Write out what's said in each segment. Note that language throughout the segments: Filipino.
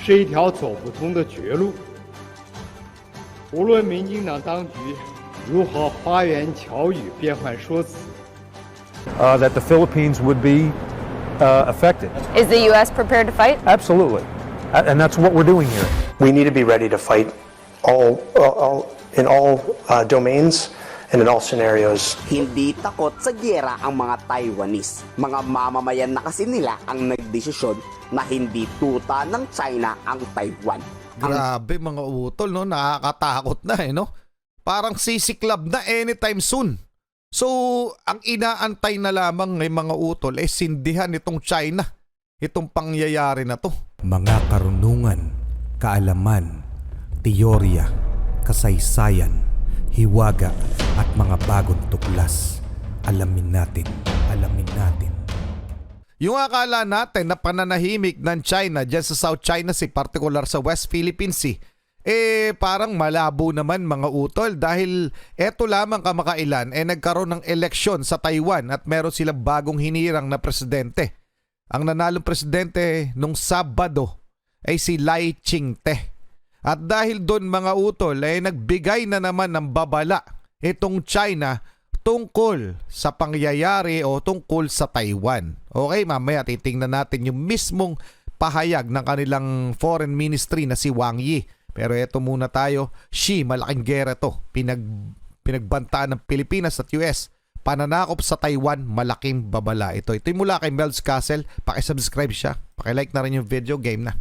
是一条走不通的绝路。无论民进党当局如何花言巧语、变换说辞， that the Philippines would be affected. Is the U.S. prepared to fight? Absolutely. And that's what we're doing here. We need to be ready to fight in all domains and in all scenarios. Hindi takot sa giyera ang mga Taiwanese. Mga mamamayan na kasi nila ang nagdesisyon na hindi tuta ng China ang Taiwan. Grabe mga utol, no? Nakakatakot na no? Parang sisiklab na anytime soon. So, ang inaantay na lamang ng mga utol ay sindihan itong China. Itong pangyayari na to. Mga karunungan, kaalaman, teorya, kasaysayan, hiwaga at mga bagong tuklas. Alamin natin. Yung akala natin na pananahimik ng China dyan sa South China Sea, partikular sa West Philippine Sea, parang malabo naman mga utol dahil eto lamang kamakailan nagkaroon ng eleksyon sa Taiwan at meron silang bagong hinirang na presidente. Ang nanalong presidente nung Sabado ay si Lai Ching-te. At dahil doon mga utol nagbigay na naman ng babala itong China tungkol sa pangyayari o tungkol sa Taiwan. Okay, mamaya titingnan natin yung mismong pahayag ng kanilang foreign ministry na si Wang Yi. Pero eto muna tayo, malaking gera to. Pinagbantaan ng Pilipinas at US. Pananakop sa Taiwan, malaking babala ito. Ito'y mula kay Mel's Castle. Pakisubscribe siya. Pakilike na rin yung video, game na.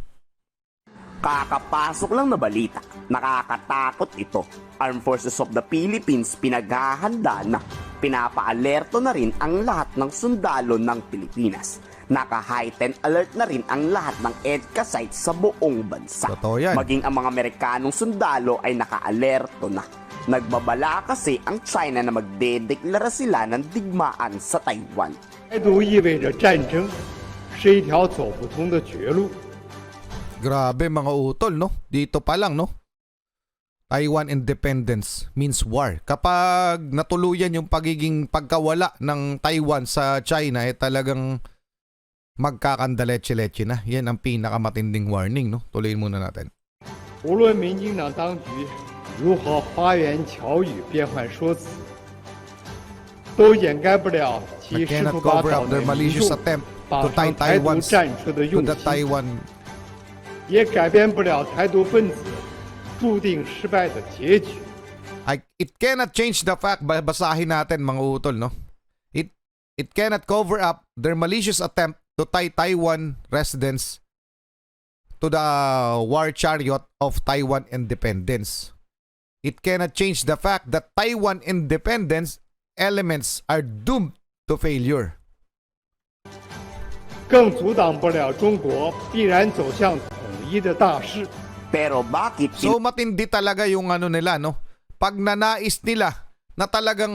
Kakapasok lang na balita. Nakakatakot ito. Armed Forces of the Philippines pinaghahanda na. Pinapaalerto na rin ang lahat ng sundalo ng Pilipinas. Naka-heightened alert na rin ang lahat ng EDCA sites sa buong bansa. Totoo yan. Maging ang mga Amerikanong sundalo ay naka-alerto na. Nagbabala kasi ang China na magdedeklara sila ng digmaan sa Taiwan. 台独意味着战争是一条走不通的绝路。 Grabe mga utol, no? Dito pa lang, no? Taiwan independence means war. Kapag natuluyan yung pagiging pagkawala ng Taiwan sa China, talagang magkakandaletse-letse na. Yan ang pinakamatinding warning, no? Tuloyin muna natin. 无论民进党当局如何花言巧语、变换说辞，都掩盖不了 I 其试 cannot 图把 cover 岛 up 内 their 民 malicious 众 attempt 绑 to tie 上台独 Taiwan 战车的 to 用 the 心， Taiwan. 也改变不了台独分子注定失败的结局。 It cannot change the fact, basahin natin mga utol, no? It cannot cover up their malicious attempt to tie Taiwan residents to the war chariot of Taiwan independence. It cannot change the fact that Taiwan independence elements are doomed to failure. 更阻挡不了中国必然走向统一的大势。 Pero bakit So matindi talaga yung ano nila, no? Pag nanais nila na talagang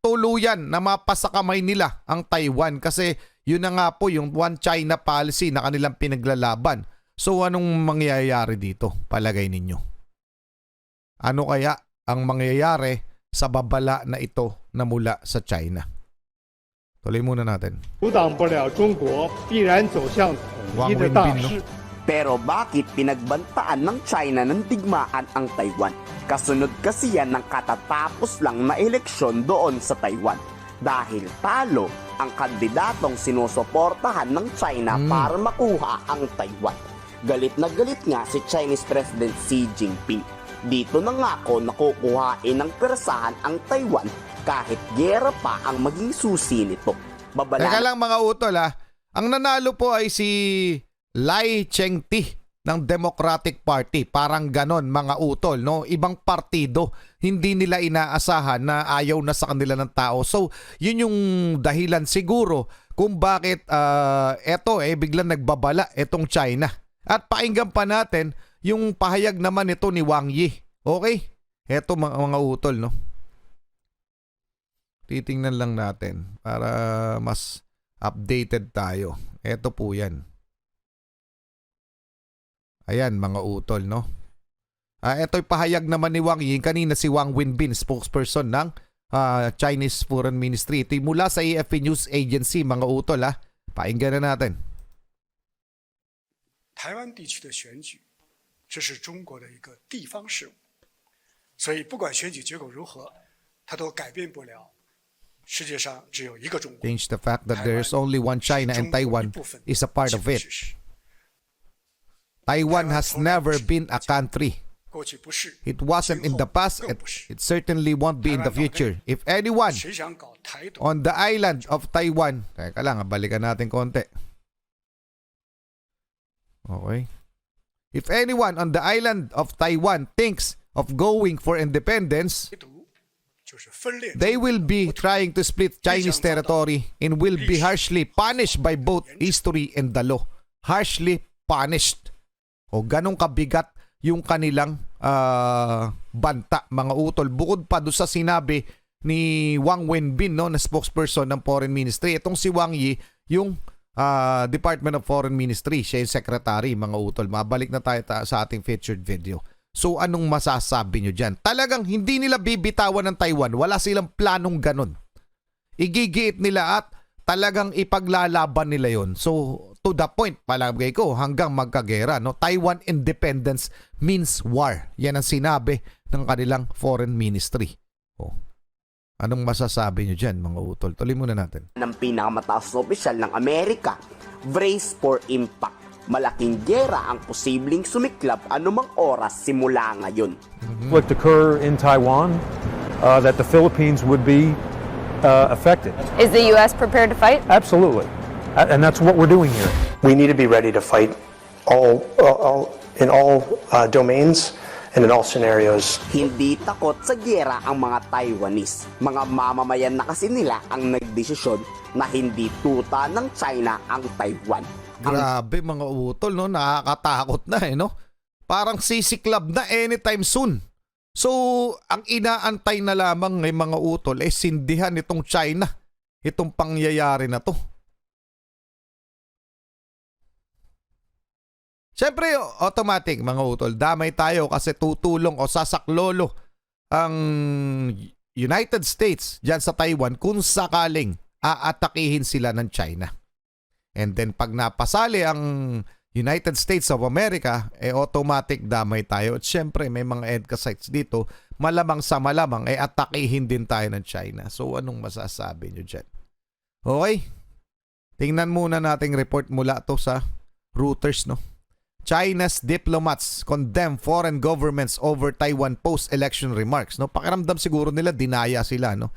tuluyan na mapasakamay nila ang Taiwan kasi yun na nga po yung One China policy na kanilang pinaglalaban. So anong mangyayari dito? Palagay ninyo. Ano kaya ang mangyayari sa babala na ito na mula sa China? Tuloy muna natin. 阻挡不了中国必然走向统一的大势。 Pero bakit pinagbantaan ng China ng digmaan ang Taiwan? Kasunod kasi yan ng katatapos lang na eleksyon doon sa Taiwan. Dahil talo ang kandidatong sinusuportahan ng China para makuha ang Taiwan. Galit na galit nga si Chinese President Xi Jinping. Dito na nga ako nakukuhain ng persahan ang Taiwan kahit gera pa ang maging susi nito. Teka lang mga utol ha. Ang nanalo po ay si Lai Ching-te ng Democratic Party. Parang ganon mga utol, no? Ibang partido. Hindi nila inaasahan na ayaw na sa kanila ng tao. So, yun yung dahilan siguro kung bakit biglang nagbabala itong China. At pakinggan pa natin yung pahayag naman ito ni Wang Yi. Okay? Eto mga utol, no? Titingnan lang natin para mas updated tayo. Eto po yan. Ayan mga utol, no? Ito'y pahayag naman ni Wang Yi. Kanina si Wang Wenbin, spokesperson ng Chinese Foreign Ministry. Ito'y mula sa AFP News Agency, mga utol. Pakinggan na natin. 台湾地区的选举这是中国的一个地方事务，所以不管选举结果如何，它都改变不了世界上只有一个中国。 Change the fact that there is only one China and Taiwan is a part of it. Taiwan has never been a country. 过去不是， It wasn't in the past, 更 and 不是。 it certainly won't be in the future. If anyone 谁想搞台独？ on the island of Taiwan, teka lang, balikan natin konti. Okay. If anyone on the island of Taiwan thinks of going for independence, 台独就是分裂。 they will be trying to split Chinese territory and will be harshly punished by both history and the law. Harshly punished. O ganong kabigat yung kanilang banta, mga utol. Bukod pa doon sa sinabi ni Wang Wenbin, no, na spokesperson ng Foreign Ministry. Itong si Wang Yi, yung Department of Foreign Ministry. Siya yung secretary, mga utol. Mabalik na tayo sa ating featured video. So anong masasabi nyo dyan? Talagang hindi nila bibitawan ng Taiwan. Wala silang planong ganun. Igigiit nila at talagang ipaglalaban nila yon. So to the point, palagay ko, hanggang magkagera. No? Taiwan independence means war. Yan ang sinabi ng kanilang foreign ministry. Oh. Anong masasabi nyo dyan, mga utol? Tuloy muna natin. Ng pinakamataas na opisyal ng Amerika, brace for impact. Malaking gera ang posibleng sumiklab anumang oras simula ngayon. Conflict occur in Taiwan, that the Philippines would be affected. Is the U.S. prepared to fight? Absolutely. And that's what we're doing here. We need to be ready to fight in all domains and in all scenarios. Hindi takot sa gera ang mga Taiwanese. Mga mamamayan na kasi nila ang nagdesisyon na hindi tuta ng China ang Taiwan. Grabe, mga utol, no? Nakakatakot na, no? Parang sisiklab na anytime soon. So, ang inaantay na lamang ng mga utol ay sindihan itong China. Itong pangyayari na to. Siyempre, automatic, mga utol. Damay tayo kasi tutulong o sasaklolo ang United States dyan sa Taiwan kung sakaling aatakihin sila ng China. And then pag napasali ang United States of America, automatic damay tayo. At syempre may mga EDCA sites dito, malamang sa malamang atakihin din tayo ng China. So anong masasabi nyo dyan? Okay? Tingnan muna nating report mula to sa Reuters, no? China's diplomats condemn foreign governments over Taiwan post-election remarks, no? Pakiramdam siguro nila dinaya sila, no?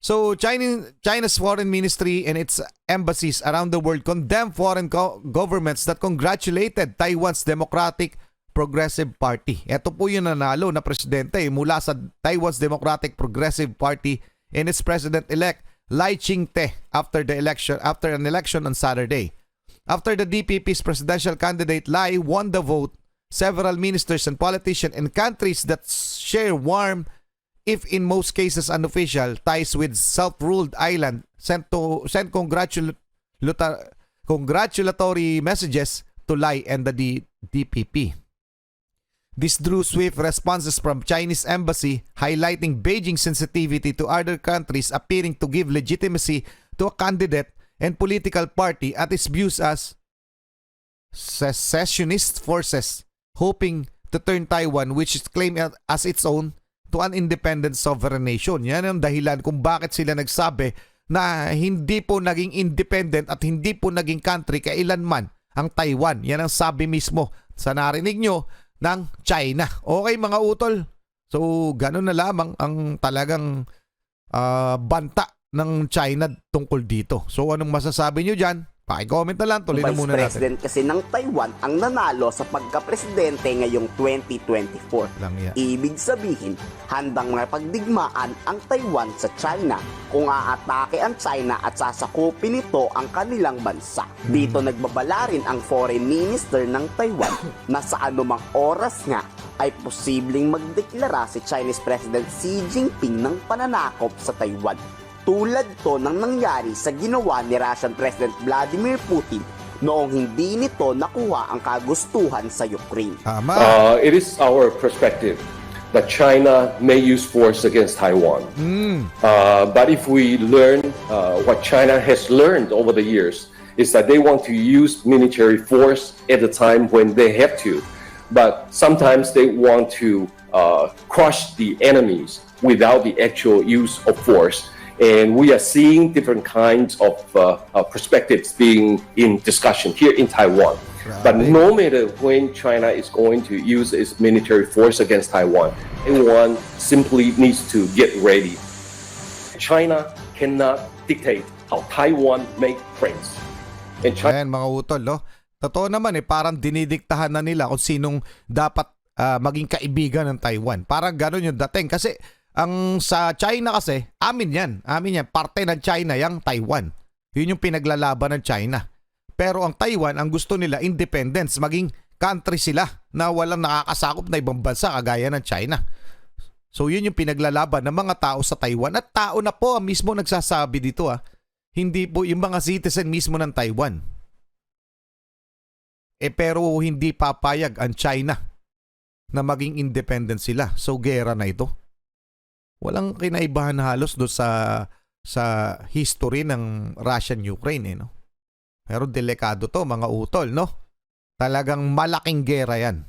So, China's foreign ministry and its embassies around the world condemned foreign governments that congratulated Taiwan's Democratic Progressive Party. Ito po yung nanalo na presidente mula sa Taiwan's Democratic Progressive Party and its president-elect Lai Ching-te after an election on Saturday. After the DPP's presidential candidate Lai won the vote, several ministers and politicians in countries that share warm, if in most cases unofficial, ties with self-ruled island sent congratulatory messages to Lai and the DPP. This drew swift responses from Chinese embassy, highlighting Beijing's sensitivity to other countries appearing to give legitimacy to a candidate and political party at its views as secessionist forces, hoping to turn Taiwan, which is claimed as its own, to an independent sovereign nation. Yan ang dahilan kung bakit sila nagsabi na hindi po naging independent at hindi po naging country kailanman ang Taiwan. Yan ang sabi mismo sa narinig nyo ng China. Okay, mga utol. So, ganun na lamang ang talagang banta ng China tungkol dito. So, anong masasabi nyo dyan? Paki-comment na lang. Tuloy na muna natin. Vice President kasi ng Taiwan ang nanalo sa pagka-presidente ngayong 2024. Lang yan. Ibig sabihin, handang mapagdigmaan ang Taiwan sa China kung aatake ang China at sasakupin nito ang kanilang bansa. Dito nagbabala rin ang foreign minister ng Taiwan na sa anumang oras nga ay posibleng magdeklara si Chinese President Xi Jinping ng pananakop sa Taiwan. Tulad to ng nangyari sa ginawa ni Russian President Vladimir Putin noong hindi nito nakuha ang kagustuhan sa Ukraine. It is our perspective that China may use force against Taiwan. But if we learn what China has learned over the years is that they want to use military force at the time when they have to. but sometimes they want to crush the enemies without the actual use of force. And we are seeing different kinds of perspectives being in discussion here in Taiwan. But no matter when China is going to use its military force against Taiwan, Taiwan simply needs to get ready. China cannot dictate how Taiwan make friends. And China Ayan mga utol, no? Totoo naman parang dinidiktahan na nila kung sinong dapat maging kaibigan ng Taiwan. Parang gano'n yung dating. Kasi ang sa China kasi, amin yan. Parte ng China yung Taiwan. Yun yung pinaglalaban ng China. Pero ang Taiwan, ang gusto nila, independence. Maging country sila na walang nakakasakop na ibang bansa kagaya ng China. So yun yung pinaglalaban ng mga tao sa Taiwan. At tao na po ang mismo nagsasabi dito Hindi po yung mga citizen mismo ng Taiwan. Pero hindi papayag ang China na maging independent sila. So gera na ito. Walang kinaibahan halos do sa history ng Russian-Ukraine no. Pero delikado to mga utol no. Talagang malaking gera yan.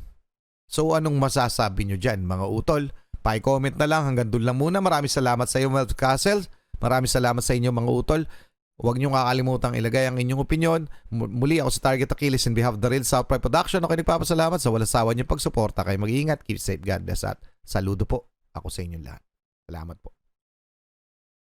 So anong masasabi nyo dyan mga utol? Pa-comment na lang, hanggang doon lang muna. Maraming salamat sa iyo Melv Castle. Maraming salamat sa inyo mga utol. Huwag nyo kakalimutang ilagay ang inyong opinion. Muli ako sa Target Achilles in behalf of the Real South Pride Production. Ako nagpapasalamat sa walang sawa niyong pagsuporta. Kayo mag-iingat. Keep safe. God bless at saludo po ako sa inyong lahat. Salamat po.